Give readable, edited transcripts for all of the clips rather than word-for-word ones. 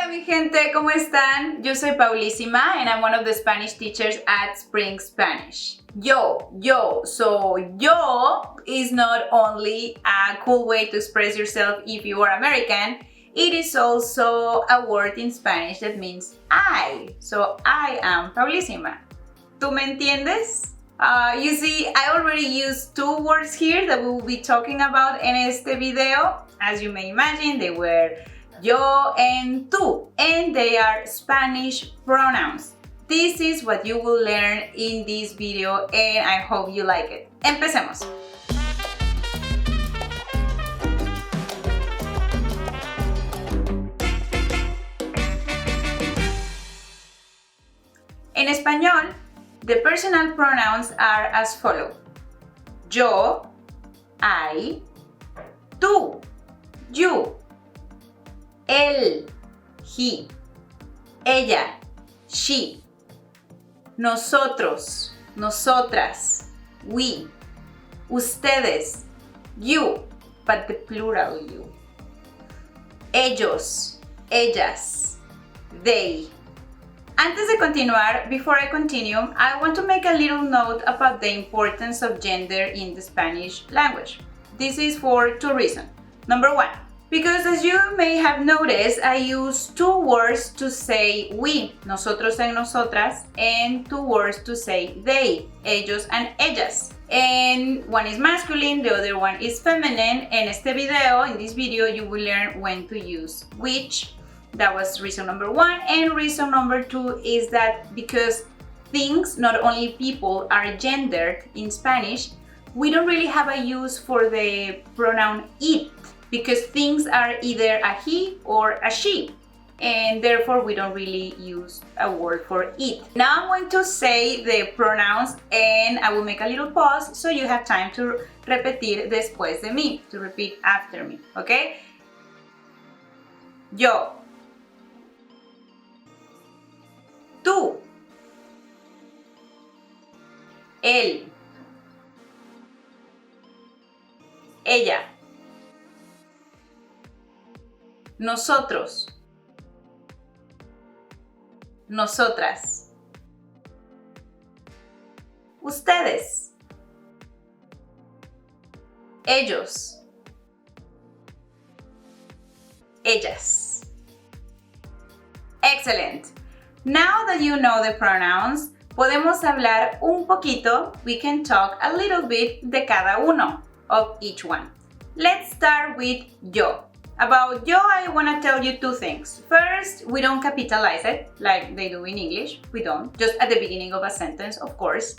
Hola mi gente, ¿cómo están? Yo soy Paulísima and I'm one of the Spanish teachers at Spring Spanish. Yo. So yo is not only a cool way to express yourself if you are American, it is also a word in Spanish that means I. So I am Paulísima. ¿Tú me entiendes? You see, I already used two words here that we will be talking about in este video. As you may imagine, they were yo and tú, and they are Spanish pronouns. This is what you will learn in this video and I hope you like it. Empecemos. En español, the personal pronouns are as follow. Yo, I, tú, you. Él, he, ella, she, nosotros, nosotras, we, ustedes, you, but the plural you, ellos, ellas, they. Antes de continuar, before I continue, I want to make a little note about the importance of gender in the Spanish language. This is for two reasons. Number one, because as you may have noticed, I use two words to say we, nosotros and nosotras, and two words to say they, ellos and ellas. And one is masculine, the other one is feminine. In this video, you will learn when to use which. That was reason number one. And reason number two is that because things, not only people, are gendered in Spanish, we don't really have a use for the pronoun it, because things are either a he or a she, and therefore we don't really use a word for it. Now I'm going to say the pronouns and I will make a little pause so you have time to repetir después de mí, to repeat after me, okay? Yo, tú, él, ella, nosotros, nosotras, ustedes, ellos, ellas. Excellent. Now that you know the pronouns, podemos hablar un poquito, we can talk a little bit de cada uno of each one. Let's start with yo. About yo, I want to tell you two things. First, we don't capitalize it like they do in English. We don't, just at the beginning of a sentence, of course.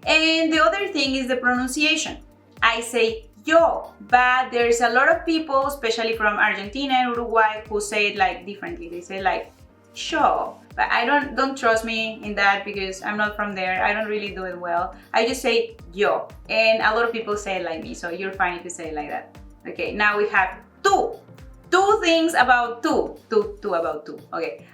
And the other thing is the pronunciation. I say yo, but there's a lot of people, especially from Argentina and Uruguay, who say it like differently. They say like sho, but I don't trust me in that because I'm not from there. I don't really do it well. I just say yo, and a lot of people say it like me, so you're fine if you say it like that. Okay, now we have tú. Two things about tú about tú. Okay.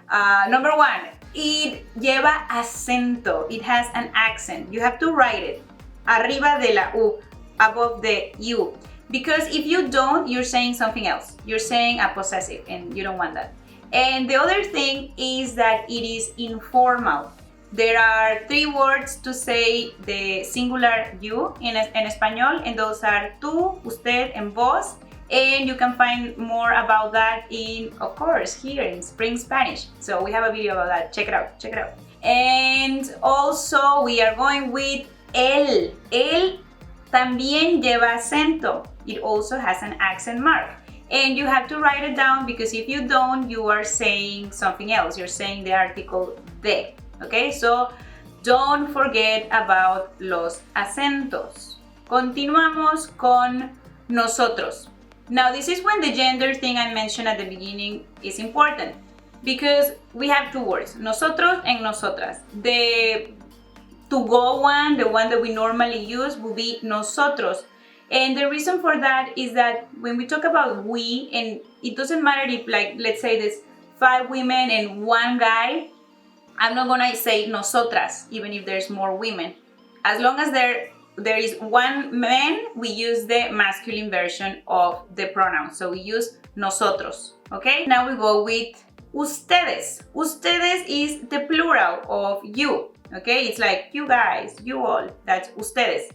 Number one, it lleva acento. It has an accent. You have to write it. Arriba de la U, above the U. Because if you don't, you're saying something else. You're saying a possessive, and you don't want that. And the other thing is that it is informal. There are three words to say the singular you in español, and those are tú, usted, and vos. And you can find more about that in, of course, here in Spring Spanish. So we have a video about that. Check it out. And also we are going with él. Él también lleva acento. It also has an accent mark. And you have to write it down because if you don't, you are saying something else. You're saying the article de. Okay, so don't forget about los acentos. Continuamos con nosotros. Now, this is when the gender thing I mentioned at the beginning is important because we have two words, nosotros and nosotras. The to-go one, the one that we normally use, will be nosotros. And the reason for that is that when we talk about we, and it doesn't matter if, like, let's say there's 5 women and 1 guy, I'm not gonna say nosotras, even if there's more women. As long as there is 1 man, we use the masculine version of the pronoun. So we use nosotros, okay? Now we go with Ustedes. Ustedes is the plural of you. Okay, it's like you guys, you all. That's ustedes.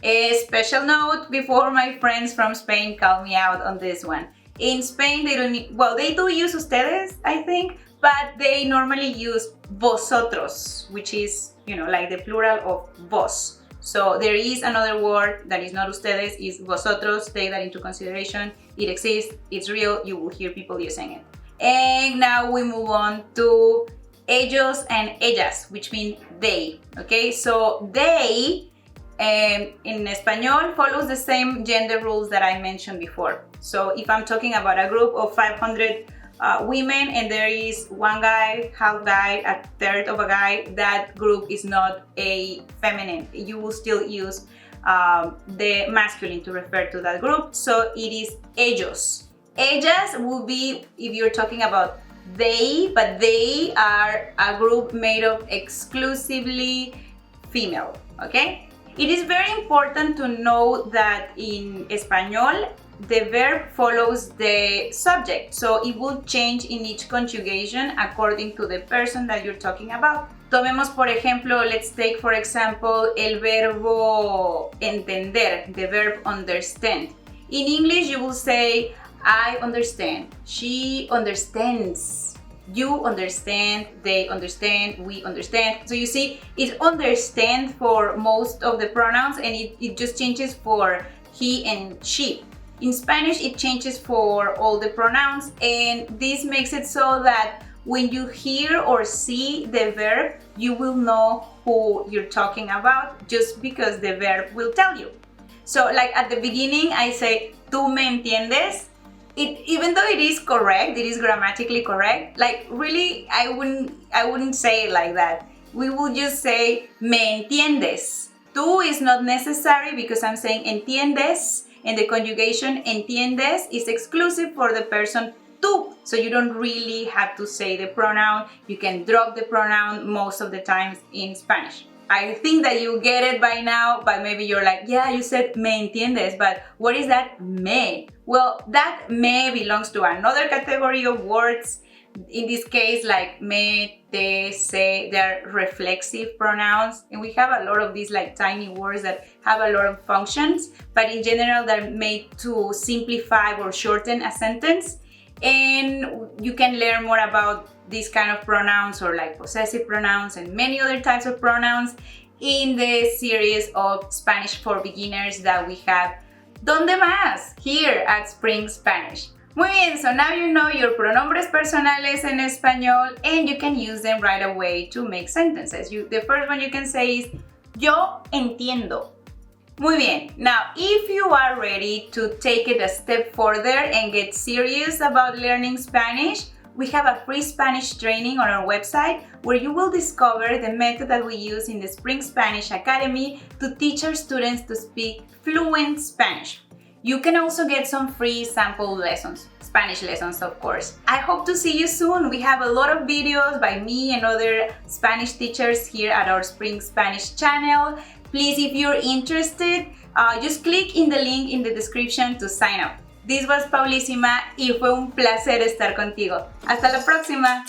A special note before my friends from Spain call me out on this one. In Spain, they don't need, well, they do use ustedes, I think, but they normally use vosotros, which is, like the plural of vos. So there is another word that is not ustedes, is vosotros. Take that into consideration. It exists, it's real, you will hear people using it. And now we move on to ellos and ellas, which mean they. Okay, so they in Espanol follows the same gender rules that I mentioned before. So if I'm talking about a group of 500 women and there is one guy, half guy, a third of a guy, that group is not a feminine. You will still use the masculine to refer to that group. So it is ellos. Ellas will be if you're talking about they, but they are a group made of exclusively female, okay? It is very important to know that in Espanol, the verb follows the subject, so it will change in each conjugation according to the person that you're talking about. Tomemos, por ejemplo, let's take, for example, el verbo entender, the verb understand. In English, you will say, I understand, she understands, you understand, they understand, we understand. So you see, it understand for most of the pronouns and it just changes for he and she. In Spanish, it changes for all the pronouns, and this makes it so that when you hear or see the verb, you will know who you're talking about just because the verb will tell you. So like at the beginning, I say, ¿tú me entiendes? Even though it is correct, it is grammatically correct, like really, I wouldn't say it like that. We will just say, ¿me entiendes? Tú is not necessary because I'm saying entiendes, and the conjugation entiendes is exclusive for the person tú. So you don't really have to say the pronoun. You can drop the pronoun most of the times in Spanish. I think that you get it by now, but maybe you're like, yeah, you said me entiendes, but what is that me? Well, that me belongs to another category of words. In this case, like me, te, se, they're reflexive pronouns. And we have a lot of these like tiny words that have a lot of functions, but in general, they're made to simplify or shorten a sentence. And you can learn more about these kind of pronouns or like possessive pronouns and many other types of pronouns in the series of Spanish for Beginners that we have ¿Dónde más? Here at Spring Spanish. Muy bien, so now you know your pronombres personales en español and you can use them right away to make sentences. The first one you can say is yo entiendo. Muy bien, now if you are ready to take it a step further and get serious about learning Spanish, we have a free Spanish training on our website where you will discover the method that we use in the Spring Spanish Academy to teach our students to speak fluent Spanish. You can also get some free sample lessons, Spanish lessons of course. I hope to see you soon. We have a lot of videos by me and other Spanish teachers here at our Spring Spanish channel. Please, if you're interested, just click in the link in the description to sign up. This was Paulísima y fue un placer estar contigo. Hasta la próxima.